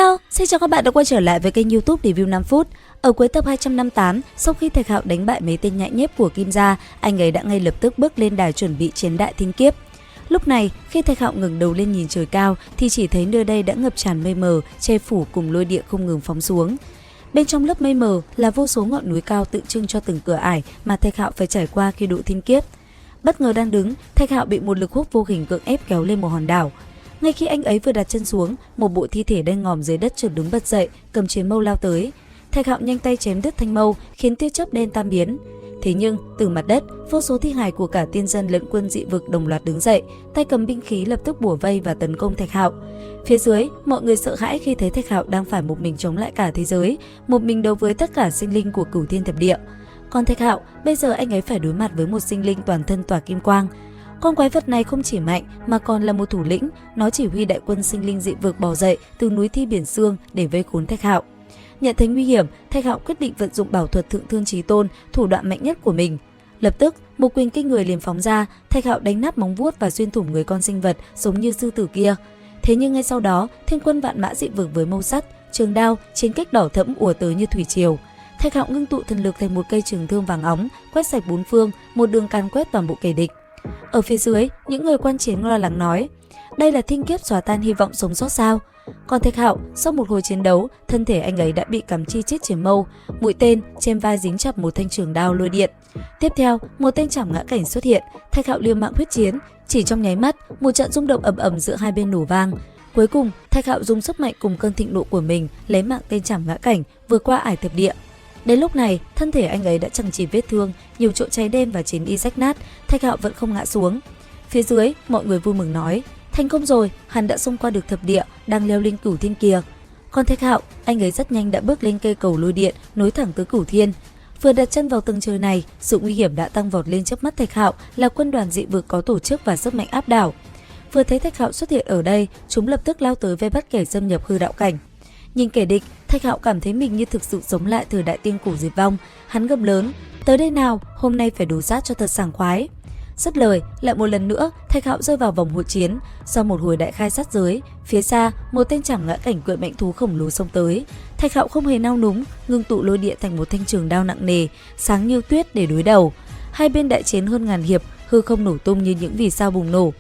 Hello, xin chào các bạn đã quay trở lại với kênh YouTube Review 5 phút. Ở cuối tập 258, sau khi Thạch Hạo đánh bại mấy tên nhãi nhép của Kim Gia, anh ấy đã ngay lập tức bước lên đài chuẩn bị chiến đại thiên kiếp. Lúc này, khi Thạch Hạo ngẩng đầu lên nhìn trời cao thì chỉ thấy nơi đây đã ngập tràn mây mờ, che phủ cùng lôi địa không ngừng phóng xuống. Bên trong lớp mây mờ là vô số ngọn núi cao tượng trưng cho từng cửa ải mà Thạch Hạo phải trải qua khi độ thiên kiếp. Bất ngờ đang đứng, Thạch Hạo bị một lực hút vô hình cưỡng ép kéo lên một hòn đảo. Ngay khi anh ấy vừa đặt chân xuống, một bộ thi thể đen ngòm dưới đất chợt đứng bật dậy, cầm chiến mâu lao tới. Thạch Hạo nhanh tay chém đứt thanh mâu, khiến tia chớp đen tan biến. Thế nhưng từ mặt đất, vô số thi hài của cả tiên dân lẫn quân dị vực đồng loạt đứng dậy, tay cầm binh khí lập tức bủa vây và tấn công Thạch Hạo. Phía dưới, mọi người sợ hãi khi thấy Thạch Hạo đang phải một mình chống lại cả thế giới, một mình đấu với tất cả sinh linh của Cửu Thiên Thập Địa. Còn Thạch Hạo, bây giờ anh ấy phải đối mặt với một sinh linh toàn thân tỏa kim quang. Con quái vật này không chỉ mạnh mà còn là một thủ lĩnh, nó chỉ huy đại quân sinh linh dị vực bò dậy từ núi thi biển xương để vây khốn Thạch Hạo. Nhận thấy nguy hiểm, Thạch Hạo quyết định vận dụng bảo thuật Thượng Thương Chí Tôn, thủ đoạn mạnh nhất của mình. Lập tức, một quyền kinh người liền phóng ra, Thạch Hạo đánh nát móng vuốt và xuyên thủng người con sinh vật giống như sư tử kia. Thế nhưng ngay sau đó, thiên quân vạn mã dị vực với mâu sắt, trường đao, chiến kích đỏ thẫm ùa tới như thủy triều. Thạch Hạo ngưng tụ thần lực thành một cây trường thương vàng óng, quét sạch bốn phương, một đường càn quét toàn bộ kẻ địch. Ở phía dưới, những người quan chiến lo lắng nói, đây là thiên kiếp xóa tan hy vọng sống sót sao? Còn Thạch Hạo, sau một hồi chiến đấu, thân thể anh ấy đã bị cắm chi chít chiến mâu, mũi tên trên vai dính chặt một thanh trường đao lôi điện. Tiếp theo, một tên chảm ngã cảnh xuất hiện, Thạch Hạo liều mạng huyết chiến, chỉ trong nháy mắt, một trận rung động ầm ầm giữa hai bên nổ vang. Cuối cùng, Thạch Hạo dùng sức mạnh cùng cơn thịnh nộ của mình lấy mạng tên chảm ngã cảnh vượt qua ải thập địa. Đến lúc này, thân thể anh ấy đã chẳng chỉ vết thương, nhiều chỗ cháy đen và chiến y rách nát, Thạch Hạo vẫn không ngã xuống. Phía dưới, mọi người vui mừng nói, thành công rồi, hắn đã xông qua được thập địa, đang leo lên Cửu Thiên kìa. Còn Thạch Hạo, anh ấy rất nhanh đã bước lên cây cầu lôi điện, nối thẳng tới Cửu Thiên. Vừa đặt chân vào tầng trời này, sự nguy hiểm đã tăng vọt lên trước mắt Thạch Hạo là quân đoàn dị vực có tổ chức và sức mạnh áp đảo. Vừa thấy Thạch Hạo xuất hiện ở đây, chúng lập tức lao tới vây bắt kẻ xâm nhập hư đạo cảnh. Nhìn kẻ địch, Thạch Hạo cảm thấy mình như thực sự sống lại thời đại tiên cổ diệt vong. Hắn gầm lớn, tới đây nào, hôm nay phải đổ sát cho thật sảng khoái. Dứt lời, lại một lần nữa, Thạch Hạo rơi vào vòng hội chiến. Sau một hồi đại khai sát giới, phía xa, một tên chảm ngã cảnh cưỡi mạnh thú khổng lồ xông tới. Thạch Hạo không hề nao núng, ngưng tụ lôi địa thành một thanh trường đao nặng nề, sáng như tuyết để đối đầu. Hai bên đại chiến hơn ngàn hiệp, hư không nổ tung như những vì sao bùng nổ.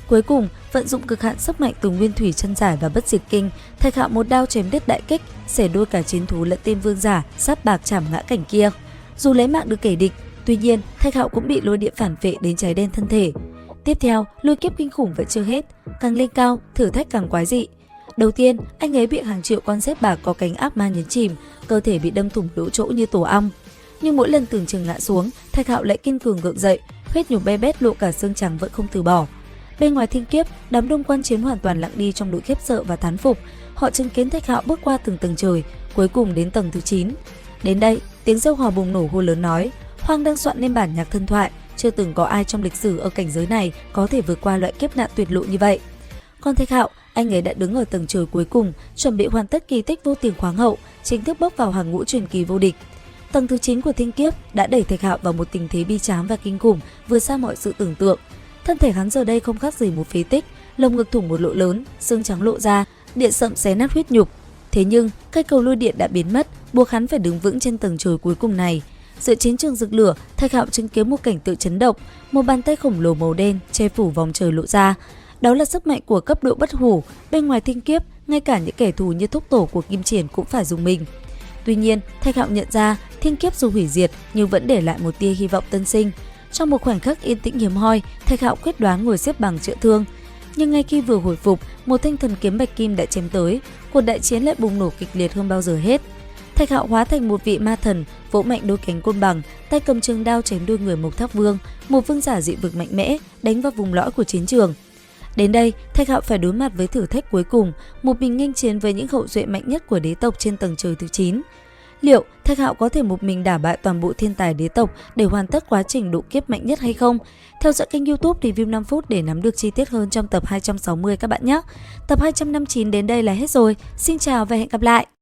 Cuối cùng, vận dụng cực hạn sức mạnh từ nguyên thủy chân giải và bất diệt kinh, Thạch Hạo một đao chém đứt đại kích, xẻ đôi cả chiến thú lẫn tên vương giả sắp bạc chảm ngã cảnh kia. Dù lấy mạng được kẻ địch, tuy nhiên Thạch Hạo cũng bị lôi địa phản phệ đến cháy đen thân thể. Tiếp theo, lôi kiếp kinh khủng vẫn chưa hết, càng lên cao, thử thách càng quái dị. Đầu tiên, anh ấy bị hàng triệu con sét bạc có cánh ác ma nhấn chìm, cơ thể bị đâm thủng lỗ chỗ như tổ ong. Nhưng mỗi lần tưởng chừng ngã xuống, Thạch Hạo lại kiên cường gượng dậy, huyết nhục be bét lộ cả xương trắng vẫn không từ bỏ. Bên ngoài thiên kiếp, đám đông quan chiến hoàn toàn lặng đi trong nỗi khiếp sợ và thán phục. Họ chứng kiến Thạch Hạo bước qua từng tầng trời, cuối cùng đến tầng thứ 9. Đến đây, tiếng reo hò bùng nổ hô lớn nói, Hoang đang soạn nên bản nhạc thần thoại, chưa từng có ai trong lịch sử ở cảnh giới này có thể vượt qua loại kiếp nạn tuyệt lộ như vậy. Còn Thạch Hạo, anh ấy đã đứng ở tầng trời cuối cùng, chuẩn bị hoàn tất kỳ tích vô tiền khoáng hậu, chính thức bước vào hàng ngũ truyền kỳ vô địch. Tầng thứ 9 của thiên kiếp đã đẩy Thạch Hạo vào một tình thế bi tráng và kinh khủng, vượt xa mọi sự tưởng tượng. Thân thể hắn giờ đây không khác gì một phế tích, lồng ngực thủng một lỗ lớn, xương trắng lộ ra, điện sậm xé nát huyết nhục. Thế nhưng, cây cầu lôi điện đã biến mất, buộc hắn phải đứng vững trên tầng trời cuối cùng này. Giữa chiến trường rực lửa, Thạch Hạo chứng kiến một cảnh tượng chấn động, một bàn tay khổng lồ màu đen che phủ vòng trời lộ ra. Đó là sức mạnh của cấp độ bất hủ, bên ngoài thiên kiếp, ngay cả những kẻ thù như thúc tổ của Kim Triển cũng phải dùng mình. Tuy nhiên, Thạch Hạo nhận ra, thiên kiếp dù hủy diệt nhưng vẫn để lại một tia hy vọng tân sinh. Trong một khoảnh khắc yên tĩnh hiếm hoi, Thạch Hạo quyết đoán ngồi xếp bằng chữa thương. Nhưng ngay khi vừa hồi phục, một thanh thần kiếm bạch kim đã chém tới, cuộc đại chiến lại bùng nổ kịch liệt hơn bao giờ hết. Thạch Hạo hóa thành một vị ma thần, vỗ mạnh đôi cánh côn bằng, tay cầm trường đao chém đôi người Mộc Thác Vương, một vương giả dị vực mạnh mẽ, đánh vào vùng lõi của chiến trường. Đến đây, Thạch Hạo phải đối mặt với thử thách cuối cùng, một mình nghênh chiến với những hậu duệ mạnh nhất của đế tộc trên tầng trời thứ 9. Liệu Thạch Hạo có thể một mình đả bại toàn bộ thiên tài đế tộc để hoàn tất quá trình độ kiếp mạnh nhất hay không? Theo dõi kênh YouTube Review 5 phút để nắm được chi tiết hơn trong tập 260 các bạn nhé. Tập 259 đến đây là hết rồi. Xin chào và hẹn gặp lại!